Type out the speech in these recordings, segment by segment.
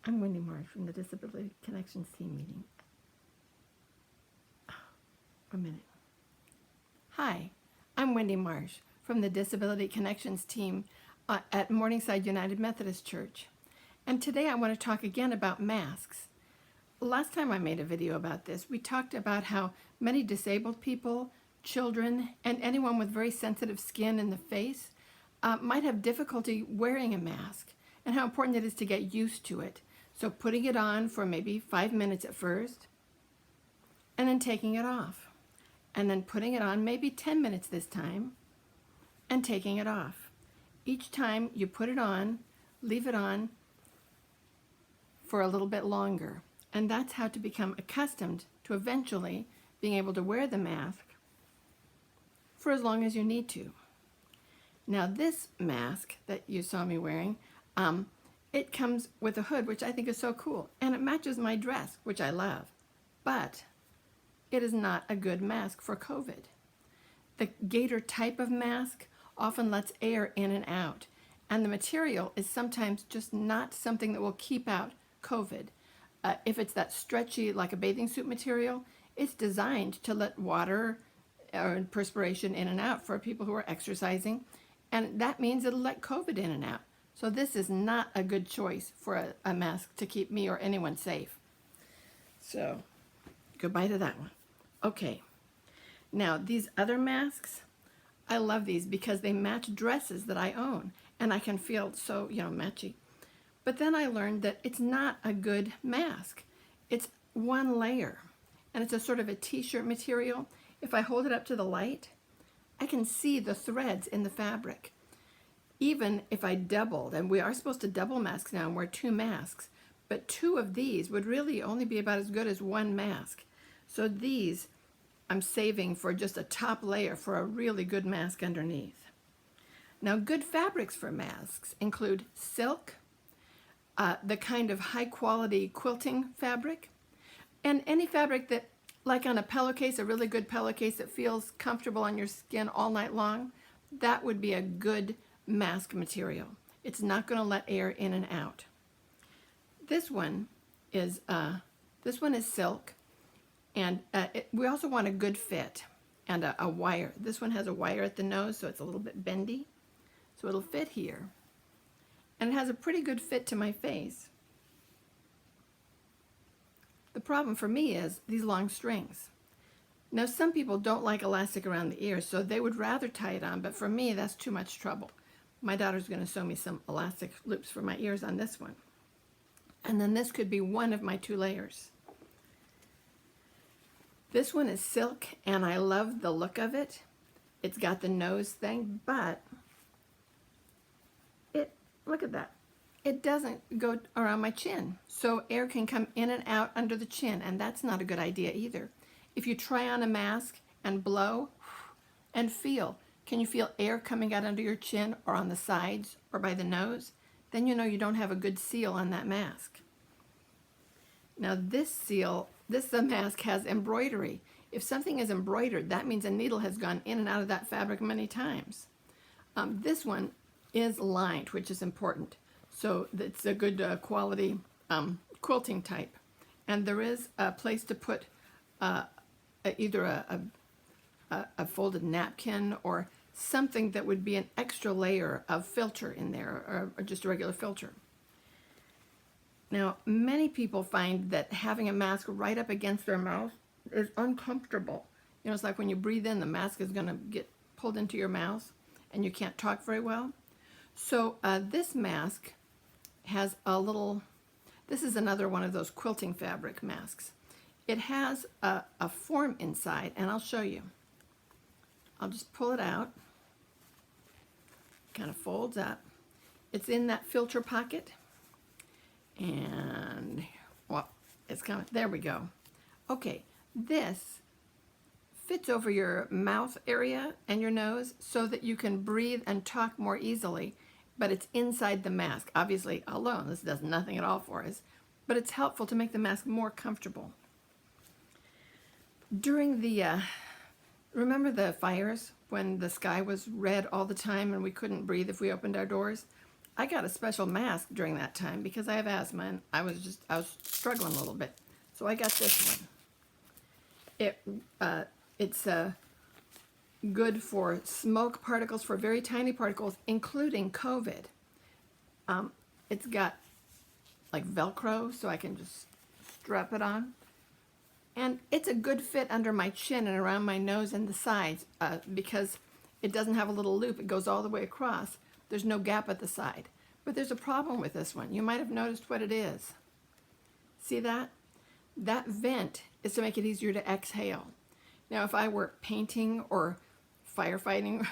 I'm Wendy Marsh from the Disability Connections team meeting. A minute. Hi, I'm Wendy Marsh from the Disability Connections team at Morningside United Methodist Church. And today I want to talk again about masks. Last time I made a video about this, we talked about how many disabled people, children, and anyone with very sensitive skin in the face might have difficulty wearing a mask, and how important it is to get used to it. So putting it on for maybe 5 minutes at first, and then taking it off, and then putting it on maybe 10 minutes this time, and taking it off. Each time you put it on, leave it on for a little bit longer. And that's how to become accustomed to eventually being able to wear the mask for as long as you need to. Now this mask that you saw me wearing, it comes with a hood, which I think is so cool, and it matches my dress, which I love, but it is not a good mask for COVID. The gaiter type of mask often lets air in and out, and the material is sometimes just not something that will keep out COVID. If it's that stretchy, like a bathing suit material, it's designed to let water or perspiration in and out for people who are exercising, and that means it'll let COVID in and out. So this is not a good choice for a mask to keep me or anyone safe. So goodbye to that one. Okay, now these other masks, I love these because they match dresses that I own, and I can feel so, matchy. But then I learned that it's not a good mask. It's one layer, and it's a sort of a t-shirt material. If I hold it up to the light, I can see the threads in the fabric. Even if I doubled, and we are supposed to double masks now and wear 2 masks, but 2 of these would really only be about as good as 1 mask. So these I'm saving for just a top layer for a really good mask underneath. Now, good fabrics for masks include silk, the kind of high quality quilting fabric, and any fabric that, like on a pillowcase, a really good pillowcase that feels comfortable on your skin all night long, that would be a good mask material. It's not going to let air in and out. This one is silk, and we also want a good fit and a wire. This one has a wire at the nose, so it's a little bit bendy, so it'll fit here. And it has a pretty good fit to my face. The problem for me is these long strings. Now, some people don't like elastic around the ears, so they would rather tie it on, but for me, that's too much trouble. My daughter's going to sew me some elastic loops for my ears on this one. And then this could be one of my 2 layers. This one is silk, and I love the look of it. It's got the nose thing, but look at that. It doesn't go around my chin, so air can come in and out under the chin, and that's not a good idea either. If you try on a mask and blow and feel, can you feel air coming out under your chin or on the sides or by the nose? Then you know you don't have a good seal on that mask. Now this mask has embroidery. If something is embroidered, that means a needle has gone in and out of that fabric many times. This one is lined, which is important. So it's a good quality quilting type. And there is a place to put either a folded napkin or something that would be an extra layer of filter in there, or just a regular filter. Now, many people find that having a mask right up against their mouth is uncomfortable. It's like when you breathe in, the mask is going to get pulled into your mouth and you can't talk very well. So this mask has this is another one of those quilting fabric masks. It has a form inside, and I'll show you. I'll just pull it out. Kind of folds up. It's in that filter pocket. And, well, it's kind of, there we go. Okay, this fits over your mouth area and your nose so that you can breathe and talk more easily, but it's inside the mask. Obviously, alone, this does nothing at all for us, but it's helpful to make the mask more comfortable. During remember the fires when the sky was red all the time and we couldn't breathe if we opened our doors? I got a special mask during that time because I have asthma and I was struggling a little bit. So I got this one. It's good for smoke particles, for very tiny particles, including COVID. It's got like Velcro, so I can just strap it on. And it's a good fit under my chin and around my nose and the sides because it doesn't have a little loop. It goes all the way across. There's no gap at the side. But there's a problem with this one. You might have noticed what it is. See that? That vent is to make it easier to exhale. Now, if I were painting or firefighting,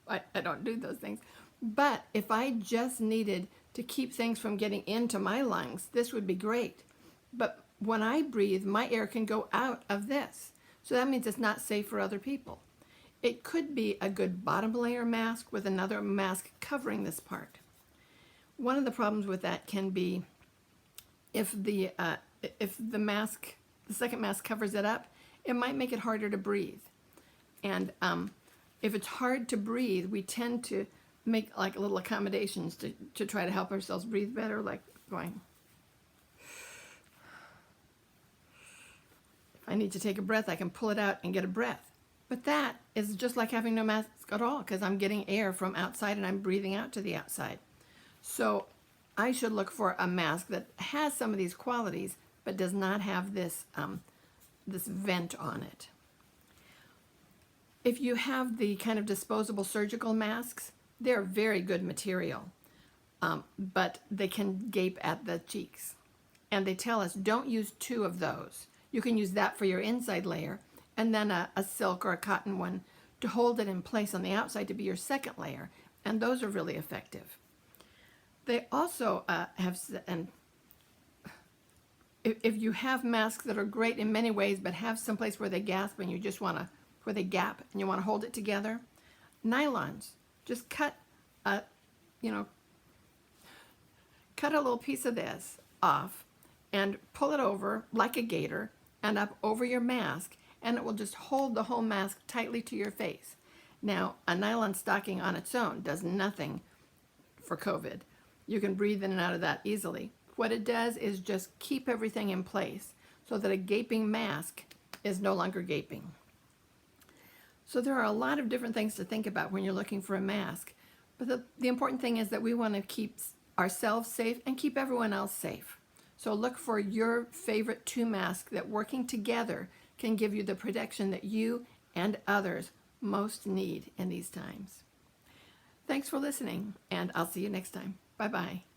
I don't do those things. But if I just needed to keep things from getting into my lungs, this would be great. But when I breathe, my air can go out of this. So that means it's not safe for other people. It could be a good bottom layer mask with another mask covering this part. One of the problems with that can be if the mask, the second mask covers it up, it might make it harder to breathe. And if it's hard to breathe, we tend to make like little accommodations to try to help ourselves breathe better, like going. If I need to take a breath, I can pull it out and get a breath. But that is just like having no mask at all because I'm getting air from outside and I'm breathing out to the outside. So I should look for a mask that has some of these qualities but does not have this, this vent on it. If you have the kind of disposable surgical masks, they're very good material, but they can gape at the cheeks. And they tell us don't use 2 of those. You can use that for your inside layer and then a silk or a cotton one to hold it in place on the outside to be your second layer. And those are really effective. They also have, and if you have masks that are great in many ways, but have someplace where they gasp and you just want to, where they gap and you want to hold it together, nylons. Just cut a little piece of this off and pull it over like a gaiter and up over your mask, and it will just hold the whole mask tightly to your face. Now, a nylon stocking on its own does nothing for COVID. You can breathe in and out of that easily. What it does is just keep everything in place so that a gaping mask is no longer gaping. So there are a lot of different things to think about when you're looking for a mask. But the important thing is that we want to keep ourselves safe and keep everyone else safe. So look for your favorite 2 masks that working together can give you the protection that you and others most need in these times. Thanks for listening, and I'll see you next time. Bye-bye.